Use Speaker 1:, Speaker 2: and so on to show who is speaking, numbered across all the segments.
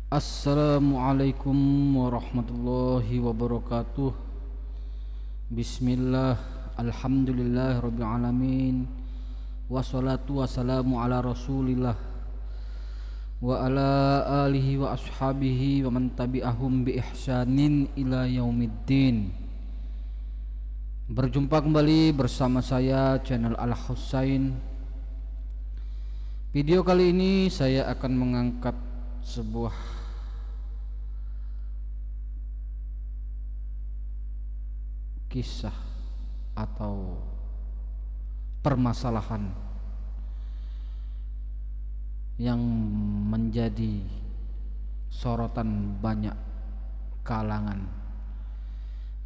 Speaker 1: Assalamualaikum warahmatullahi wabarakatuh. Bismillah, alhamdulillah rabbil alamin. Wassalatu wassalamu ala rasulillah wa ala alihi wa ashabihi wa man tabi'ahum bi ihsanin ila yaumiddin. Berjumpa kembali bersama saya channel Al Husain. Video kali ini saya akan mengangkat sebuah kisah atau permasalahan yang menjadi sorotan banyak kalangan,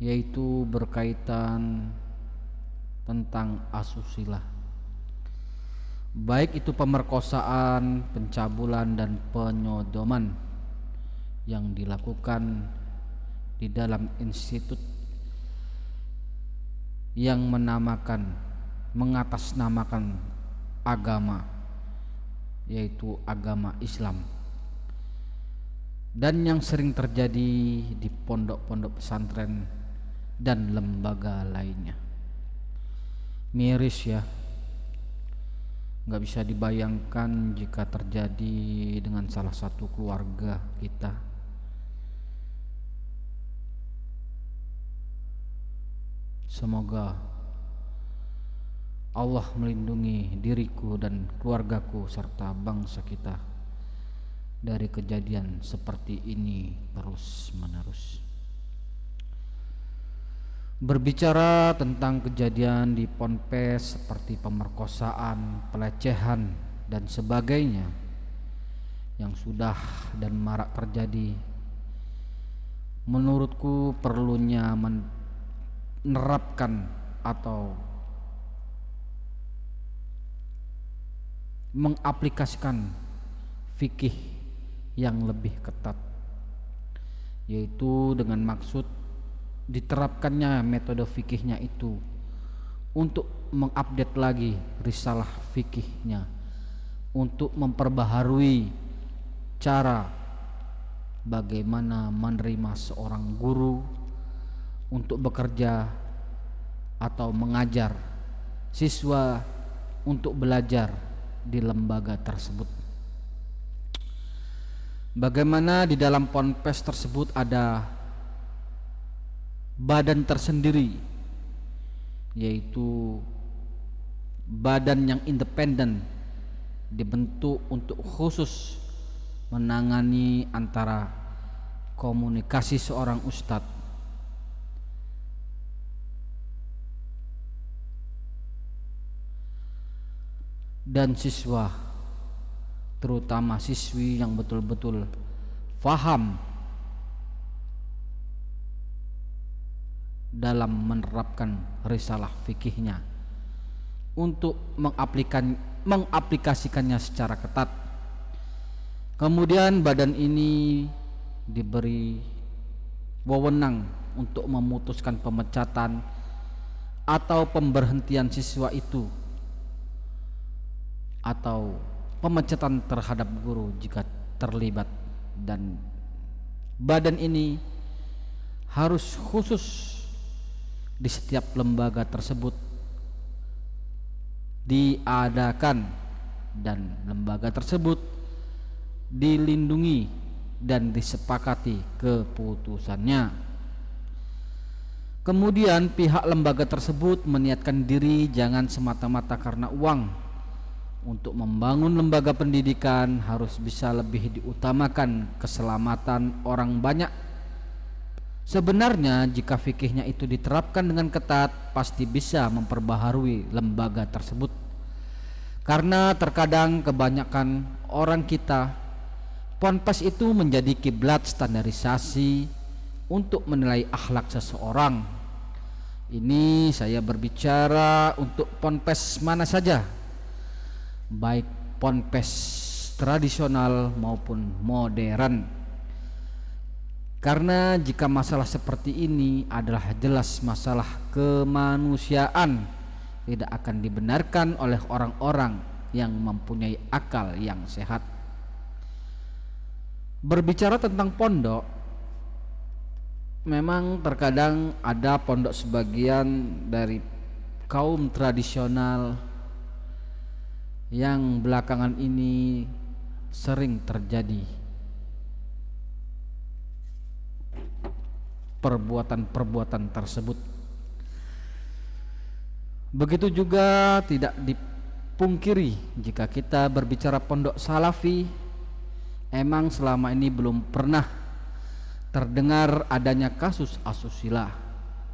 Speaker 1: yaitu berkaitan tentang asusila, baik itu pemerkosaan, pencabulan dan penyodoman yang dilakukan di dalam institut yang mengatasnamakan agama, yaitu agama Islam, dan yang sering terjadi di pondok-pondok pesantren dan lembaga lainnya. Miris ya, nggak bisa dibayangkan jika terjadi dengan salah satu keluarga kita. Semoga Allah melindungi diriku dan keluargaku serta bangsa kita dari kejadian seperti ini terus menerus. Berbicara tentang kejadian di ponpes seperti pemerkosaan, pelecehan dan sebagainya yang sudah dan marak terjadi, menurutku perlunya menerapkan atau mengaplikasikan fikih yang lebih ketat, yaitu dengan maksud diterapkannya metode fikihnya itu untuk mengupdate lagi risalah fikihnya, untuk memperbaharui cara bagaimana menerima seorang guru untuk bekerja atau mengajar siswa untuk belajar di lembaga tersebut. Bagaimana di dalam ponpes tersebut ada badan tersendiri, yaitu badan yang independen, dibentuk untuk khusus menangani antara komunikasi seorang ustadz dan siswa, terutama siswi yang betul-betul faham dalam menerapkan risalah fikihnya untuk mengaplikasikannya secara ketat. Kemudian badan ini diberi wewenang untuk memutuskan pemecatan atau pemberhentian siswa itu atau pemecatan terhadap guru jika terlibat, dan badan ini harus khusus di setiap lembaga tersebut diadakan, dan lembaga tersebut dilindungi dan disepakati keputusannya. Kemudian pihak lembaga tersebut meniatkan diri jangan semata-mata karena uang. Untuk membangun lembaga pendidikan harus bisa lebih diutamakan keselamatan orang banyak. Sebenarnya jika fikihnya itu diterapkan dengan ketat, pasti bisa memperbaharui lembaga tersebut. Karena terkadang kebanyakan orang kita, ponpes itu menjadi kiblat standarisasi untuk menilai akhlak seseorang. Ini saya berbicara untuk ponpes mana saja, baik ponpes tradisional maupun modern. Karena jika masalah seperti ini adalah jelas masalah kemanusiaan, tidak akan dibenarkan oleh orang-orang yang mempunyai akal yang sehat. Berbicara tentang pondok, memang terkadang ada pondok sebagian dari kaum tradisional yang belakangan ini sering terjadi perbuatan-perbuatan tersebut. Begitu juga tidak dipungkiri jika kita berbicara pondok salafi, emang selama ini belum pernah terdengar adanya kasus asusila,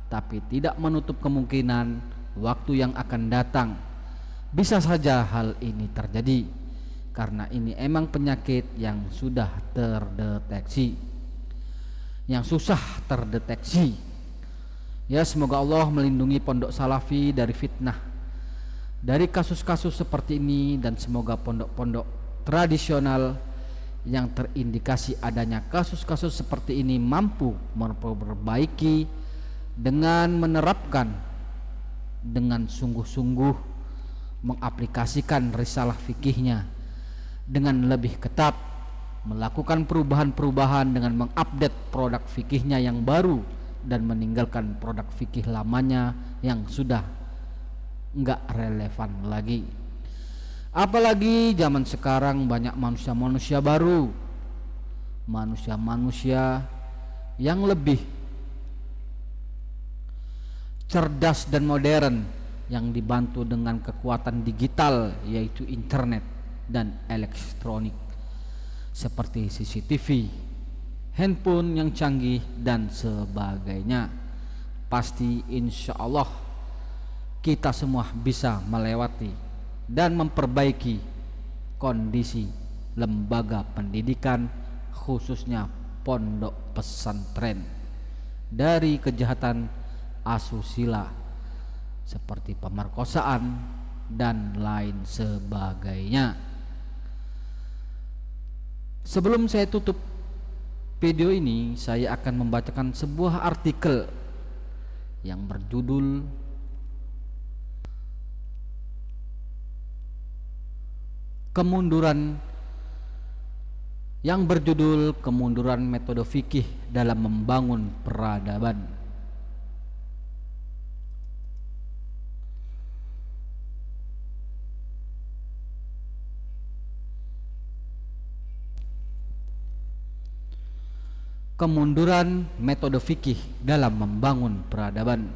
Speaker 1: tapi tidak menutup kemungkinan waktu yang akan datang bisa saja hal ini terjadi, karena ini emang penyakit yang sudah terdeteksi, yang susah terdeteksi. Ya, semoga Allah melindungi pondok salafi dari fitnah, dari kasus-kasus seperti ini, dan semoga pondok-pondok tradisional yang terindikasi adanya kasus-kasus seperti ini mampu memperbaiki dengan menerapkan dengan sungguh-sungguh, mengaplikasikan risalah fikihnya dengan lebih ketat, melakukan perubahan-perubahan dengan mengupdate produk fikihnya yang baru dan meninggalkan produk fikih lamanya yang sudah enggak relevan lagi. Apalagi zaman sekarang banyak manusia-manusia baru, manusia-manusia yang lebih cerdas dan modern, yang dibantu dengan kekuatan digital yaitu internet dan elektronik seperti CCTV, handphone yang canggih dan sebagainya. Pasti insya Allah kita semua bisa melewati dan memperbaiki kondisi lembaga pendidikan, khususnya pondok pesantren, dari kejahatan asusila seperti pemerkosaan dan lain sebagainya. Sebelum saya tutup video ini, saya akan membacakan sebuah artikel yang berjudul kemunduran metode fikih dalam membangun peradaban. Kemunduran metode fikih dalam membangun peradaban.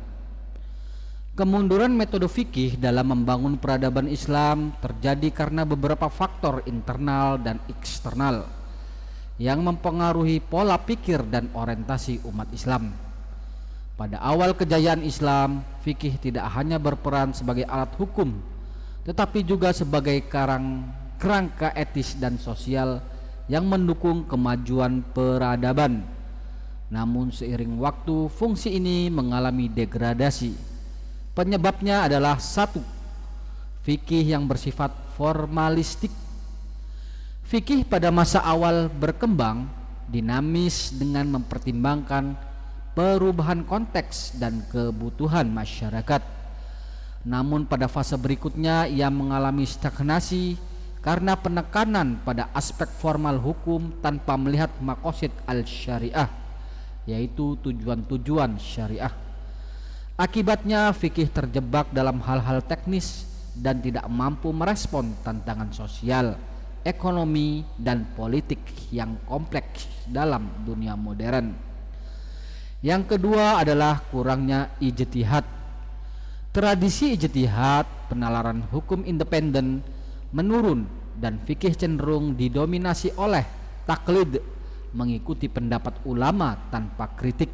Speaker 1: Kemunduran metode fikih dalam membangun peradaban Islam terjadi karena beberapa faktor internal dan eksternal yang mempengaruhi pola pikir dan orientasi umat Islam. Pada awal kejayaan Islam, fikih tidak hanya berperan sebagai alat hukum, tetapi juga sebagai kerangka etis dan sosial yang mendukung kemajuan peradaban. Namun seiring waktu, fungsi ini mengalami degradasi. Penyebabnya adalah satu, fikih yang bersifat formalistik. Fikih pada masa awal berkembang dinamis dengan mempertimbangkan perubahan konteks dan kebutuhan masyarakat. Namun pada fase berikutnya ia mengalami stagnasi karena penekanan pada aspek formal hukum tanpa melihat maqasid al-syariah, yaitu tujuan-tujuan syariah. Akibatnya fikih terjebak dalam hal-hal teknis dan tidak mampu merespon tantangan sosial, ekonomi, dan politik yang kompleks dalam dunia modern. Yang kedua adalah kurangnya ijtihad. Tradisi ijtihad, penalaran hukum independen, menurun dan fikih cenderung didominasi oleh taklid, mengikuti pendapat ulama tanpa kritik.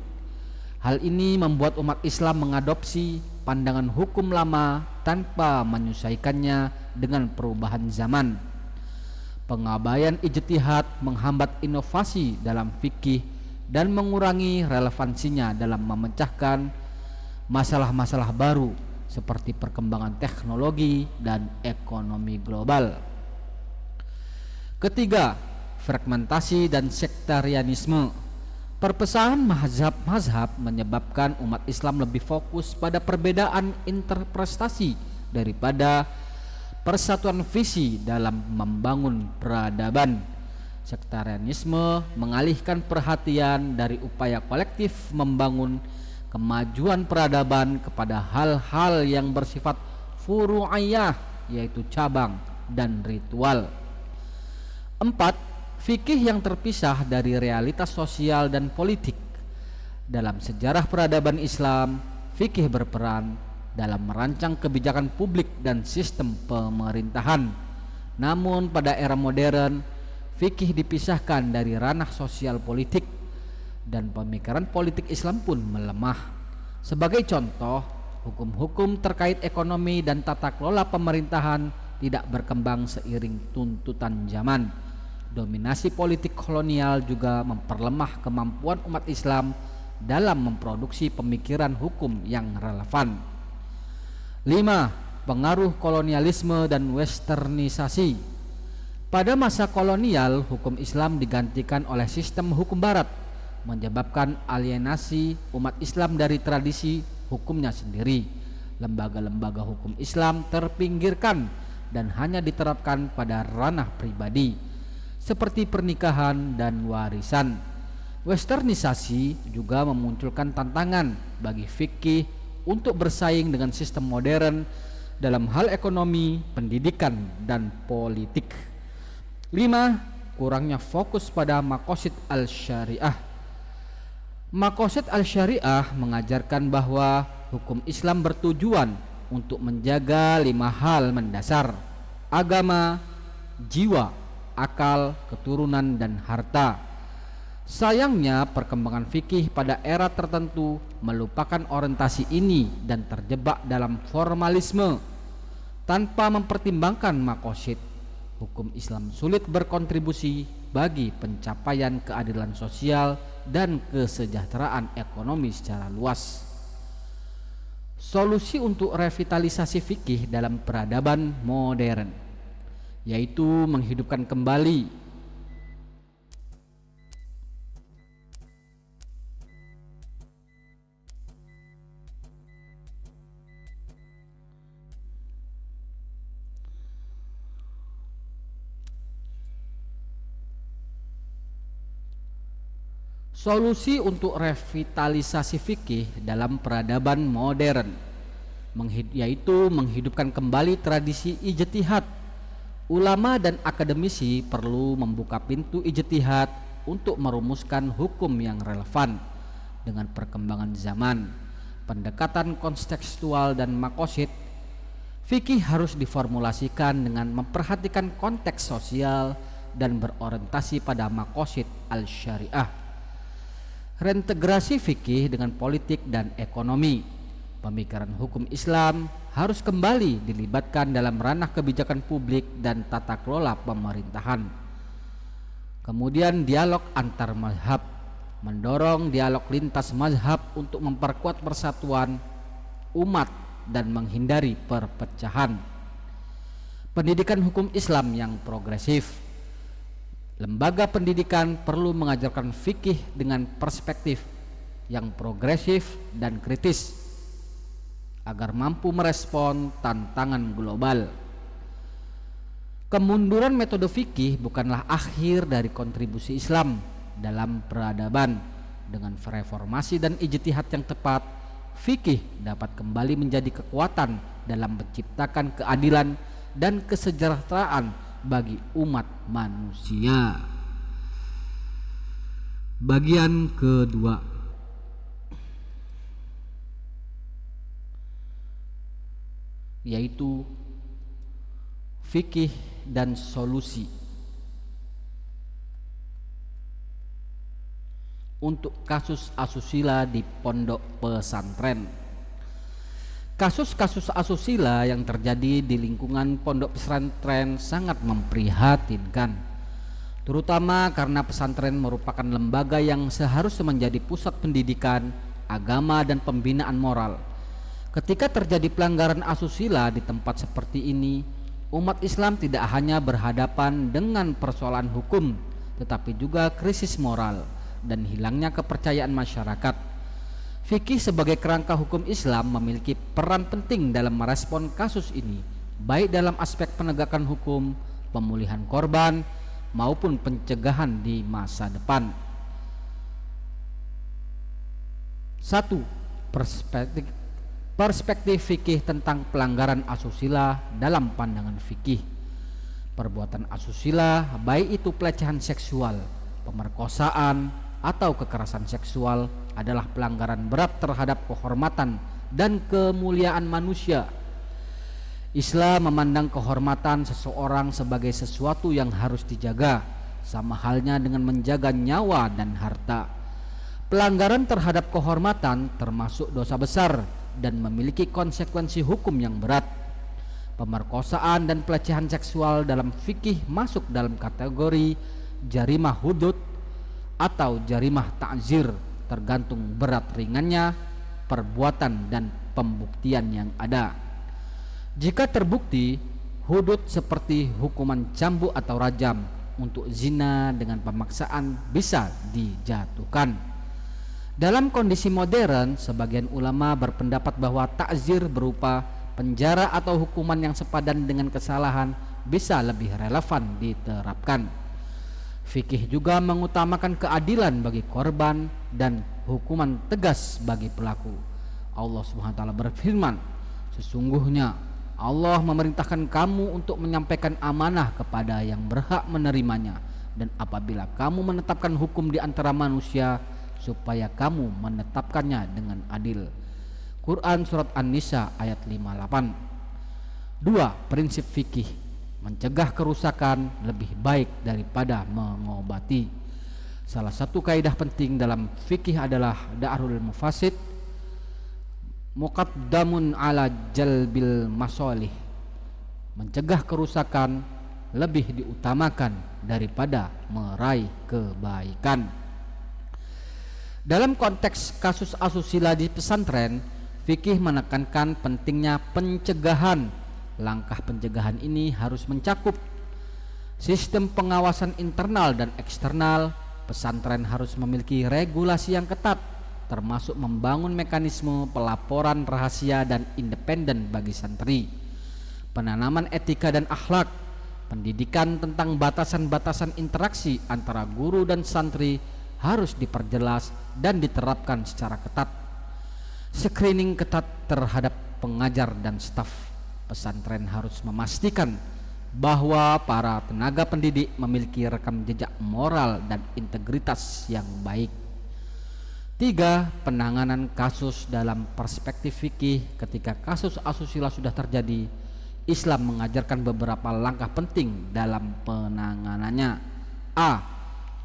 Speaker 1: Hal ini membuat umat Islam mengadopsi pandangan hukum lama tanpa menyesuaikannya dengan perubahan zaman. Pengabaian ijtihad menghambat inovasi dalam fikih dan mengurangi relevansinya dalam memecahkan masalah-masalah baru seperti perkembangan teknologi dan ekonomi global. Ketiga, fragmentasi dan sektarianisme. Perpecahan mazhab-mazhab menyebabkan umat Islam lebih fokus pada perbedaan interpretasi daripada persatuan visi dalam membangun peradaban. Sektarianisme mengalihkan perhatian dari upaya kolektif membangun kemajuan peradaban kepada hal-hal yang bersifat furu'iyah, yaitu cabang dan ritual. 4. Fikih yang terpisah dari realitas sosial dan politik. Dalam sejarah peradaban Islam, fikih berperan dalam merancang kebijakan publik dan sistem pemerintahan. Namun pada era modern, fikih dipisahkan dari ranah sosial politik dan pemikiran politik Islam pun melemah. Sebagai contoh, hukum-hukum terkait ekonomi dan tata kelola pemerintahan tidak berkembang seiring tuntutan zaman. Dominasi politik kolonial juga memperlemah kemampuan umat Islam dalam memproduksi pemikiran hukum yang relevan. 5. Pengaruh kolonialisme dan westernisasi. Pada masa kolonial, hukum Islam digantikan oleh sistem hukum barat, menyebabkan alienasi umat Islam dari tradisi hukumnya sendiri. Lembaga-lembaga hukum Islam terpinggirkan dan hanya diterapkan pada ranah pribadi, seperti pernikahan dan warisan. Westernisasi juga memunculkan tantangan bagi fikih untuk bersaing dengan sistem modern dalam hal ekonomi, pendidikan, dan politik. 5. Kurangnya fokus pada maqasid al-syariah. Maqasid al-syariah mengajarkan bahwa hukum Islam bertujuan untuk menjaga 5 hal mendasar: agama, jiwa, akal, keturunan, dan harta. Sayangnya perkembangan fikih pada era tertentu melupakan orientasi ini dan terjebak dalam formalisme tanpa mempertimbangkan maqasid. Hukum Islam sulit berkontribusi bagi pencapaian keadilan sosial dan kesejahteraan ekonomi secara luas. Solusi untuk revitalisasi fikih dalam peradaban modern, yaitu menghidupkan kembali Solusi untuk revitalisasi fikih dalam peradaban modern, yaitu menghidupkan kembali tradisi ijtihad. Ulama dan akademisi perlu membuka pintu ijtihad untuk merumuskan hukum yang relevan dengan perkembangan zaman. Pendekatan kontekstual dan maqasid fikih harus diformulasikan dengan memperhatikan konteks sosial dan berorientasi pada maqasid al-syariah. Reintegrasi fikih dengan politik dan ekonomi. Pemikiran hukum Islam harus kembali dilibatkan dalam ranah kebijakan publik dan tata kelola pemerintahan. Kemudian dialog antar mazhab, mendorong dialog lintas mazhab untuk memperkuat persatuan umat dan menghindari perpecahan. Pendidikan hukum Islam yang progresif. Lembaga pendidikan perlu mengajarkan fikih dengan perspektif yang progresif dan kritis agar mampu merespon tantangan global. Kemunduran metode fikih bukanlah akhir dari kontribusi Islam dalam peradaban. Dengan reformasi dan ijtihad yang tepat, fikih dapat kembali menjadi kekuatan dalam menciptakan keadilan dan kesejahteraan bagi umat manusia. Bagian kedua, yaitu fikih dan solusi untuk kasus asusila di pondok pesantren. Kasus-kasus asusila yang terjadi di lingkungan pondok pesantren sangat memprihatinkan, terutama karena pesantren merupakan lembaga yang seharusnya menjadi pusat pendidikan, agama, dan pembinaan moral. Ketika terjadi pelanggaran asusila di tempat seperti ini, umat Islam tidak hanya berhadapan dengan persoalan hukum, tetapi juga krisis moral dan hilangnya kepercayaan masyarakat. Fikih sebagai kerangka hukum Islam memiliki peran penting dalam merespon kasus ini, baik dalam aspek penegakan hukum, pemulihan korban, maupun pencegahan di masa depan. 1. Perspektif fikih tentang pelanggaran asusila dalam pandangan fikih. Perbuatan asusila, baik itu pelecehan seksual, pemerkosaan, atau kekerasan seksual, adalah pelanggaran berat terhadap kehormatan dan kemuliaan manusia. Islam memandang kehormatan seseorang sebagai sesuatu yang harus dijaga, sama halnya dengan menjaga nyawa dan harta. Pelanggaran terhadap kehormatan termasuk dosa besar dan memiliki konsekuensi hukum yang berat. Pemerkosaan dan pelecehan seksual dalam fikih masuk dalam kategori jarimah hudud atau jarimah ta'zir, tergantung berat ringannya perbuatan dan pembuktian yang ada. Jika terbukti, hudud seperti hukuman cambuk atau rajam untuk zina dengan pemaksaan bisa dijatuhkan. Dalam kondisi modern, sebagian ulama berpendapat bahwa ta'zir berupa penjara atau hukuman yang sepadan dengan kesalahan bisa lebih relevan diterapkan. Fikih juga mengutamakan keadilan bagi korban dan hukuman tegas bagi pelaku. Allah SWT berfirman, sesungguhnya Allah memerintahkan kamu untuk menyampaikan amanah kepada yang berhak menerimanya, dan apabila kamu menetapkan hukum di antara manusia, supaya kamu menetapkannya dengan adil. Quran Surat An-Nisa ayat 58. 2. Prinsip fikih: mencegah kerusakan lebih baik daripada mengobati. Salah satu kaidah penting dalam fikih adalah da'rul mufasid muqaddamun ala jalbil masolih. Mencegah kerusakan lebih diutamakan daripada meraih kebaikan. Dalam konteks kasus asusila di pesantren, fikih menekankan pentingnya pencegahan. Langkah pencegahan ini harus mencakup sistem pengawasan internal dan eksternal. Pesantren harus memiliki regulasi yang ketat, termasuk membangun mekanisme pelaporan rahasia dan independen bagi santri, penanaman etika dan akhlak, pendidikan tentang batasan-batasan interaksi antara guru dan santri harus diperjelas dan diterapkan secara ketat. Screening ketat terhadap pengajar dan staf pesantren harus memastikan bahwa para tenaga pendidik memiliki rekam jejak moral dan integritas yang baik. 3. Penanganan kasus dalam perspektif fikih. Ketika kasus asusila sudah terjadi, Islam mengajarkan beberapa langkah penting dalam penanganannya. A.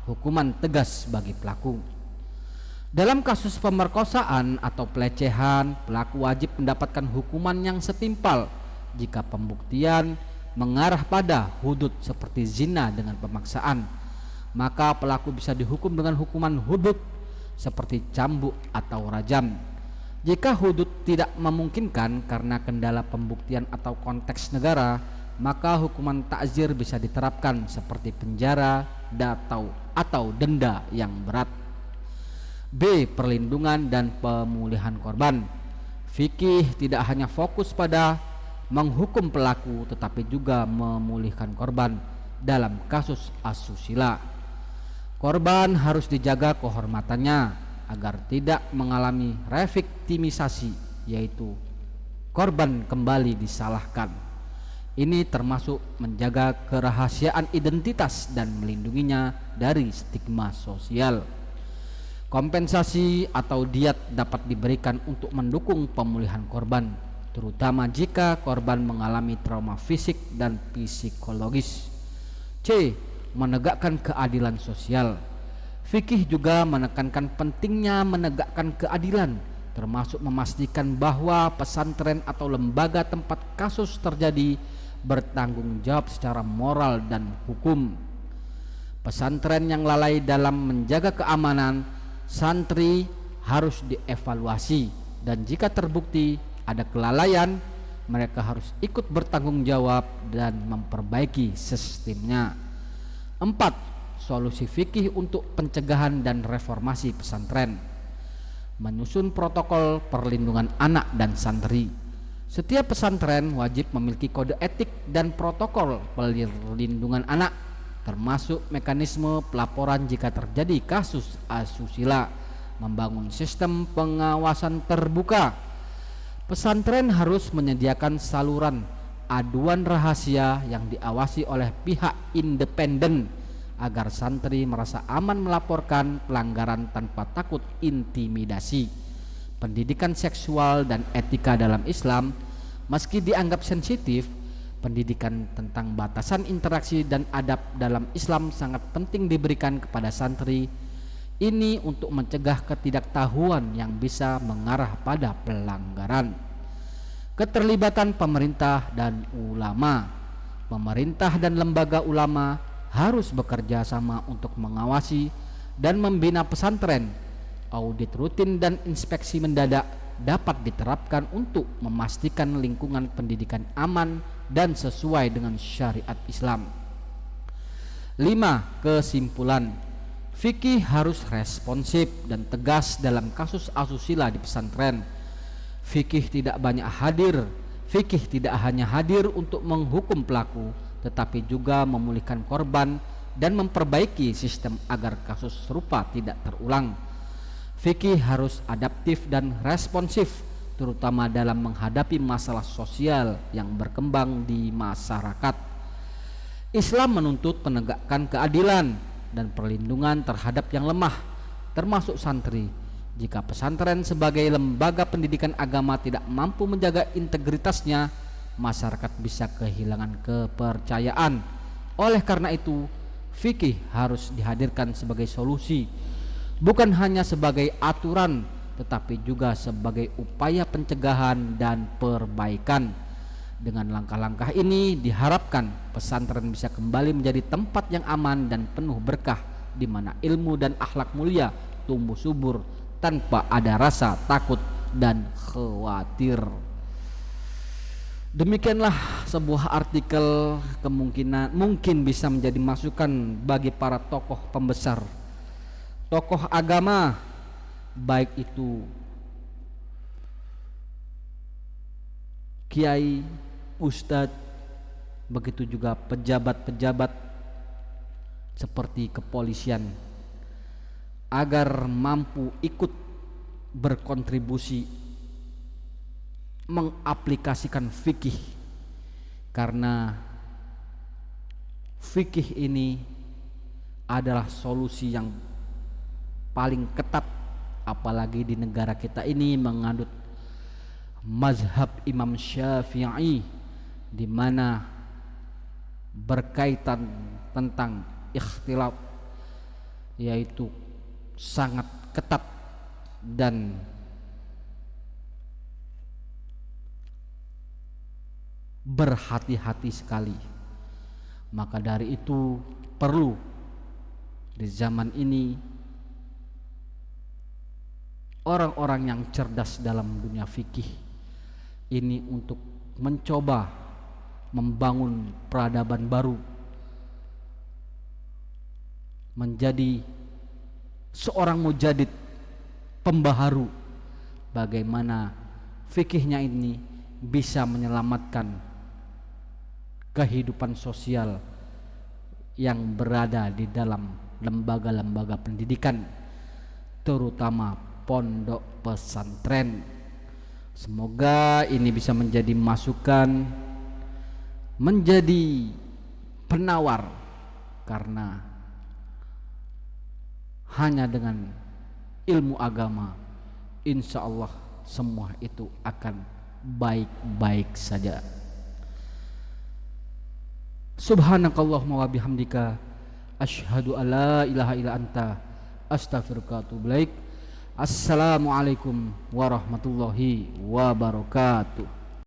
Speaker 1: Hukuman tegas bagi pelaku. Dalam kasus pemerkosaan atau pelecehan, pelaku wajib mendapatkan hukuman yang setimpal. Jika pembuktian mengarah pada hudud seperti zina dengan pemaksaan, maka pelaku bisa dihukum dengan hukuman hudud seperti cambuk atau rajam. Jika hudud tidak memungkinkan karena kendala pembuktian atau konteks negara, maka hukuman ta'zir bisa diterapkan seperti penjara atau denda yang berat. B. Perlindungan dan pemulihan korban. Fikih tidak hanya fokus pada menghukum pelaku, tetapi juga memulihkan korban dalam kasus asusila. Korban harus dijaga kehormatannya agar tidak mengalami reviktimisasi, yaitu korban kembali disalahkan. Ini termasuk menjaga kerahasiaan identitas dan melindunginya dari stigma sosial. Kompensasi atau diat dapat diberikan untuk mendukung pemulihan korban, terutama jika korban mengalami trauma fisik dan psikologis. C. Menegakkan keadilan sosial. Fikih juga menekankan pentingnya menegakkan keadilan, termasuk memastikan bahwa pesantren atau lembaga tempat kasus terjadi bertanggung jawab secara moral dan hukum. Pesantren yang lalai dalam menjaga keamanan santri harus dievaluasi, dan jika terbukti ada kelalaian, mereka harus ikut bertanggung jawab dan memperbaiki sistemnya. 4. Solusi fikih untuk pencegahan dan reformasi pesantren. Menyusun protokol perlindungan anak dan santri. Setiap pesantren wajib memiliki kode etik dan protokol perlindungan anak. termasuk mekanisme pelaporan jika terjadi kasus asusila, membangun sistem pengawasan terbuka. Pesantren harus menyediakan saluran aduan rahasia yang diawasi oleh pihak independen agar santri merasa aman melaporkan pelanggaran tanpa takut intimidasi. Pendidikan seksual dan etika dalam Islam, meski dianggap sensitif, pendidikan tentang batasan interaksi dan adab dalam Islam sangat penting diberikan kepada santri. Ini untuk mencegah ketidaktahuan yang bisa mengarah pada pelanggaran. Keterlibatan pemerintah dan ulama. Pemerintah dan lembaga ulama harus bekerja sama untuk mengawasi dan membina pesantren. Audit rutin dan inspeksi mendadak dapat diterapkan untuk memastikan lingkungan pendidikan aman dan sesuai dengan syariat Islam. 5. Kesimpulan. Fikih harus responsif dan tegas dalam kasus asusila di pesantren. Fikih tidak hanya hadir untuk menghukum pelaku, tetapi juga memulihkan korban dan memperbaiki sistem agar kasus serupa tidak terulang. Fikih harus adaptif dan responsif, terutama dalam menghadapi masalah sosial yang berkembang di masyarakat. Islam menuntut penegakan keadilan dan perlindungan terhadap yang lemah, termasuk santri. Jika pesantren sebagai lembaga pendidikan agama tidak mampu menjaga integritasnya, masyarakat bisa kehilangan kepercayaan. Oleh karena itu, fikih harus dihadirkan sebagai solusi, bukan hanya sebagai aturan, tetapi juga sebagai upaya pencegahan dan perbaikan. Dengan langkah-langkah ini diharapkan pesantren bisa kembali menjadi tempat yang aman dan penuh berkah, di mana ilmu dan akhlak mulia tumbuh subur tanpa ada rasa takut dan khawatir. Demikianlah sebuah artikel, kemungkinan mungkin bisa menjadi masukan bagi para tokoh pembesar, tokoh agama, baik itu kiai, ustadz, begitu juga pejabat-pejabat seperti kepolisian, agar mampu ikut berkontribusi mengaplikasikan fikih, karena fikih ini adalah solusi yang paling ketat, apalagi di negara kita ini menganut mazhab Imam Syafi'i, di mana berkaitan tentang ikhtilaf, yaitu sangat ketat dan berhati-hati sekali. Maka dari itu perlu di zaman ini orang-orang yang cerdas dalam dunia fikih ini untuk mencoba membangun peradaban baru, menjadi seorang mujadid, pembaharu, bagaimana fikihnya ini bisa menyelamatkan kehidupan sosial yang berada di dalam lembaga-lembaga pendidikan, terutama pondok pesantren. Semoga ini bisa menjadi masukan, menjadi penawar, karena hanya dengan ilmu agama insya Allah semua itu akan baik-baik saja. Subhanakallahumma wa bihamdika asyhadu alla ilaha illa anta astaghfiruka wa atubu ilaik. Assalamualaikum warahmatullahi wabarakatuh.